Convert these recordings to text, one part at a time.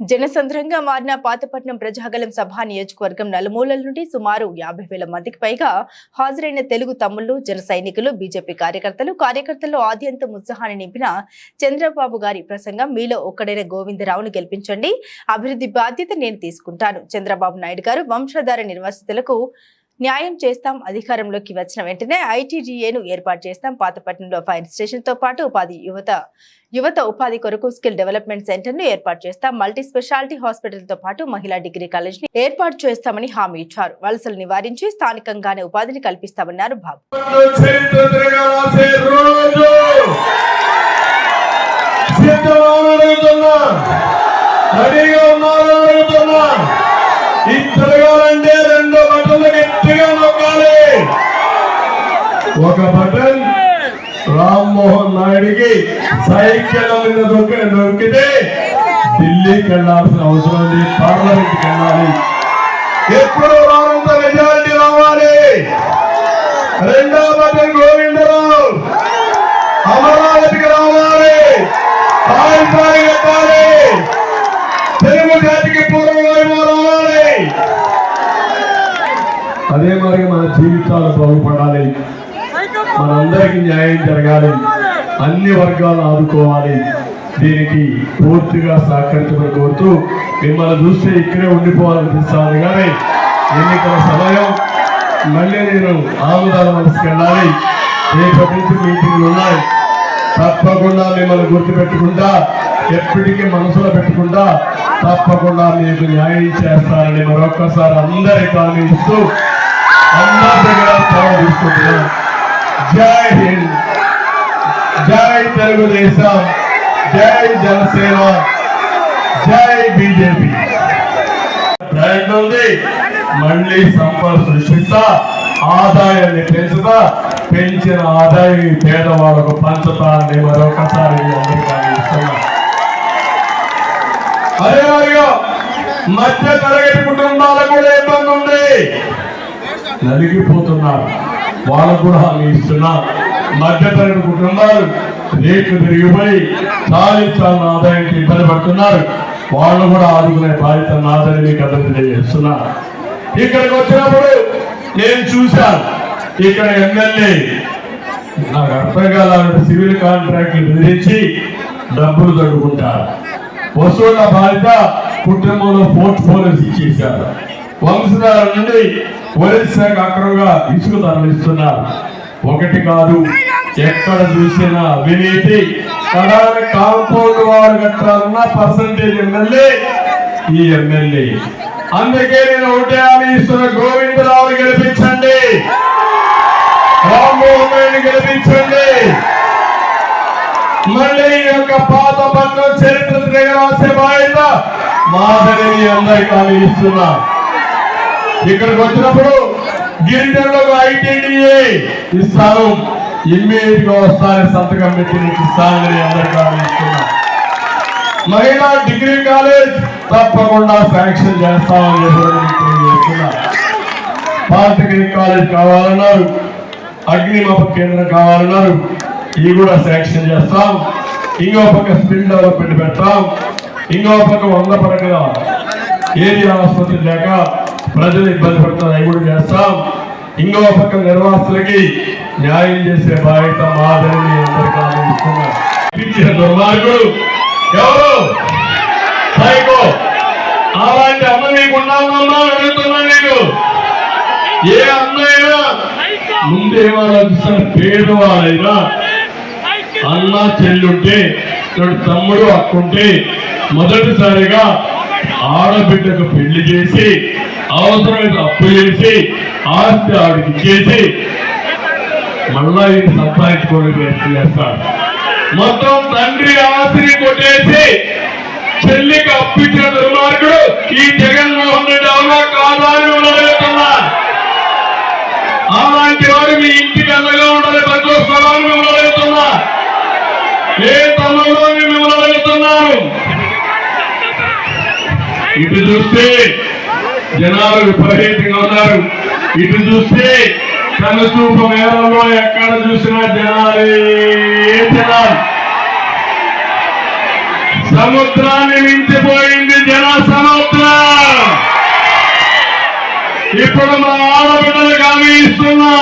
జనసంద్రంగా మారిన పాతపట్నం ప్రజాగలం సభ నియోజకవర్గం నలుమూలల నుండి సుమారు 50,000 మందికి పైగా హాజరైన తెలుగు తమ్ముళ్లు, జన సైనికులు, బీజేపీ కార్యకర్తల్లో ఆద్యంతం ఉత్సాహాన్ని నింపిన చంద్రబాబు గారి ప్రసంగం మీలో ఒక్కడైన గోవిందరావును గెలిపించండి, అభివృద్ధి బాధ్యత నేను తీసుకుంటాను. చంద్రబాబు నాయుడు గారు వంశధార నిర్వాసితులకు న్యాయం చేస్తాం, అధికారంలోకి వచ్చిన వెంటనే ఐటీడీఏను ఏర్పాటు చేస్తాం, పాతపట్నంలో ఫైర్ స్టేషన్ తో పాటు యువత ఉపాధి కొరకు స్కిల్ డెవలప్మెంట్ సెంటర్ ను ఏర్పాటు చేస్తాం, మల్టీ స్పెషాలిటీ హాస్పిటల్ తో పాటు మహిళా డిగ్రీ కాలేజ్ ని ఏర్పాటు చేస్తామని హామీ ఇచ్చారు. వలసలు నివారించి స్థానికంగానే ఉపాధిని కల్పిస్తామన్నారు బాబు. ఒక బటన్ రామ్మోహన్ నాయుడికి సైకిల్ మీద దొరికితే ఢిల్లీకి వెళ్లాల్సిన అవసరం లేదు, పార్లమెంట్కి వెళ్ళాలి. ఎప్పుడు రానంత మెజారిటీ రావాలి. రెండో బటన్ గోవిందరావు అమరావతికి రావాలి, రాజధాని కట్టాలి, తెలుగు జాతికి పూర్వవైపు రావాలి. అదే మరి మన జీవితాలు బాగుపడాలి, మనందరికీ న్యాయం జరగాలి, అన్ని వర్గాలు ఆదుకోవాలి. దీనికి పూర్తిగా సహకరించమని కోరుతూ మిమ్మల్ని చూస్తే ఇక్కడే ఉండిపోవాలనిపిస్తాను. కానీ ఎన్నికల సమయం, మళ్ళీ నేను ఆముదాల మనసుకు వెళ్ళాలి. రేపటి నుంచి మీటింగ్లు ఉన్నాయి. తప్పకుండా మిమ్మల్ని గుర్తుపెట్టుకుంటా, ఎప్పటికీ మనసులో పెట్టుకుంటా తప్పకుండా మీకు న్యాయం చేస్తారని మరొక్కసారి అందరికీ హామీ ఇస్తూ అందరి దగ్గర సెలవు తీసుకుంటున్నాను. జై హింద్, జై తెలుగుదేశం, జై జనసేన, జై బీజేపీ. ప్రయత్నం ఉంది. మళ్ళీ సంపద సృష్టిస్తా, ఆదాయాన్ని పెంచుతా, పెంచిన ఆదాయం పేదవాళ్ళకు పంచుతారని మరొకసారి అందరికీ ఇస్తున్నా. అదే మాదిరిగా మధ్య తరగతి కుటుంబాలకు కూడా ఇబ్బంది ఉంది, నలిగిపోతున్నారు. వాళ్ళకు కూడా హామీ ఇస్తున్నా. మధ్యతరగతి కుటుంబాలు రేట్లు పెరిగిపోయి చాలించాలని ఆదాయానికి ఇబ్బంది పడుతున్నారు. వాళ్ళు కూడా ఆదుకునే బాధ్యత నాదని మీకు అందరికీ తెలియజేస్తున్నా. ఇక్కడికి వచ్చినప్పుడు నేను చూశాను, ఇక్కడ ఎమ్మెల్యే నాకు అర్థం కాలంటే సివిల్ కాంట్రాక్ట్లు బెదిరించి డబ్బులు తడుకుంటారు. వసూళ్ల బాధ్యత కుటుంబంలో పోర్ట్ఫోలియోస్ ఇచ్చేశారు. వంశధార నుండి ఒరిస్సాకు అక్రమంగా ఇసుక తరలిస్తున్నారు. ఒకటి కాదు, ఎక్కడ చూసినా అవినీతి. కడాన కాంపౌండ్ వారు కట్టాలన్న పర్సంటేజ్ ఎమ్మెల్యే ఈ ఎమ్మెల్యే. అందుకే నేను ఒకటే హామీ ఇస్తున్న, గోవిందరావు గెలిపించండి, రామ్మోహన్ నాయుడు గెలిపించండి. మళ్ళీ ఈ యొక్క పాతపట్నం చరిత్ర తిరగరాసే బాధ్యత మాదని అందరికీ హామీ ఇస్తున్నా. ఇక్కడికి వచ్చినప్పుడు గిరిజనులకు ఐటీడీఏ ఇస్తాను, ఇమ్మీడియట్ గా వస్తారని సంతకం పెట్టి నీకు ఇస్తానని అందరికీ హామీ ఇస్తున్నా. మహిళా డిగ్రీ కాలేజ్ తప్పకుండా శాంక్షన్ చేస్తామని చెప్తున్నా. పాలిటెక్నిక్ కాలేజ్ కావాలన్నారు, అగ్నిమాపక కేంద్రం కావాలన్నారు, ఇవి కూడా శాంక్షన్ చేస్తాం. ఇంకో పక్క స్కిల్ డెవలప్మెంట్ పెడతాం. ఇంకో పక్క 100 పడకల ఏరియా ఆసుపత్రి లేక ప్రజలు ఇబ్బంది పడుతున్నారు, అవి కూడా చేస్తాం. ఇంకో పక్క నిర్వాసితులకి న్యాయం చేసే బాధ్యత మాదని అందరికీ ఆలోచిస్తున్నారు. దుర్మార్గుడు ఎవరు? సైకో. అలాంటి అమ్మ నీకు ఉన్నామమ్మా అడుగుతున్నా. నీకు ఏ అన్నైనా ముందేమో ఆలోచిస్తాను, పేదవాడైనా అన్న చెల్లుంటే, తమ్ముడు అక్కుంటే మొదటిసారిగా ఆడబిడ్డకు పెళ్లి చేసి అవసరమైన అప్పు చేసి ఆస్తి ఆవిడకి ఇచ్చేసి మళ్ళా ఇది సంపాదించుకోవడానికి చేస్తాడు. మొత్తం తండ్రి ఆస్తిని కొట్టేసి చెల్లికి అప్పించిన దుర్మార్గుడు ఈ జగన్మోహన్ రెడ్డి అవునా కాదా అని ఉండగలుగుతున్నా. అలాంటి వాడు మీ ఇంటికి అండగా ఉండాలి, ప్రతి స్థలాన్ని ఉండగలుగుతున్నా. ఏ తమ్ముడు మిమ్మల్ని అడుగుతున్నాను. ఇటు చూస్తే జనాలు విపరీతంగా ఉన్నారు, ఇటు చూస్తే కనుచూపు మేరలో ఎక్కడ చూసినా జనాలు. సముద్రాన్ని మించిపోయింది జన సముద్రం. ఇప్పుడు మా ఆడబిడ్డలకు హామీ ఇస్తున్నా,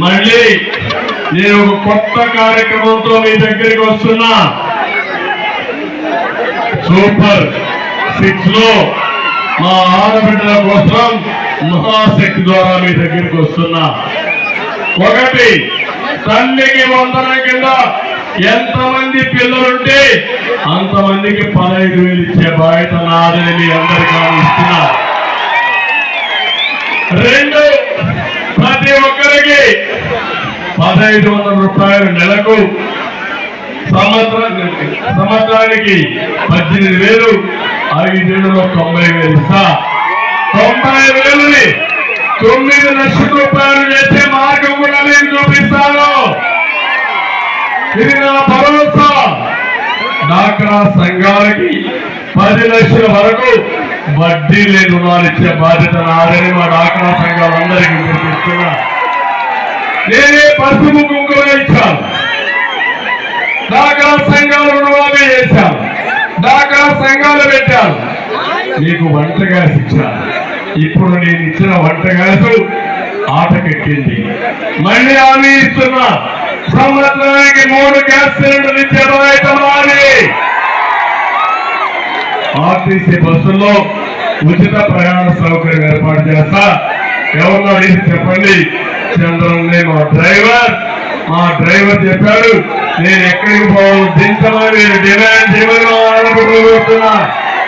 మళ్ళీ నేను ఒక కొత్త కార్యక్రమంతో మీ దగ్గరికి వస్తున్నా. సూపర్ 6 లో మా ఆడబిడ్డల కోసం మహాశక్తి ద్వారా మీ దగ్గరికి వస్తున్నా. ఒకటి, తల్లికి వందనం కింద ఎంతమంది పిల్లలుంటే అంతమందికి 15,000 ఇచ్చే బాధ్యత నాదని మీ అందరికీ ఇస్తున్నా. 2, ప్రతి ఒక్కరికి 1,500 రూపాయలు నెలకు, సంవత్సరానికి 18,000, 5 ఏళ్లలో 90,000 ఇస్తా. 90,000ని 9 లక్షల రూపాయలు చేసే మార్గం కూడా నేను చూపిస్తాను. ఇది నా భరోసా. డాక్రా సంఘాలకి 10 లక్షల వరకు వడ్డీ లేని రుణాలు ఇచ్చే బాధ్యత నాదని మా డాక్రా సంఘాలందరికీ చూపిస్తున్నా. నేనే పసుపు కుంకుమ ఇచ్చాను, డాక్రా సంఘాలు రుణమాఫీ చేశాను, డాక్రా సంఘాలు పెట్టాను, నీకు వంట గ్యాస్ ఇచ్చాను. ఇప్పుడు నేను ఇచ్చిన వంట గ్యాస్ ఆటకెక్కింది. మళ్ళీ హామీ ఇస్తున్నా, సంవత్సరానికి 3 గ్యాస్ సిలిండర్లు ఇచ్చే బాధ్యత మాది. ఆర్టీసీ బస్సుల్లో ఉచిత ప్రయాణ సౌకర్యం ఏర్పాటు చేస్తా. ఎవరినో అడిగి చెప్పండి, చంద్రన్నే మా డ్రైవర్ చెప్పాడు, నేను ఎక్కడికి పోవాలి దించమని డిమాండ్ చేయమని ఆడబడుతున్నా.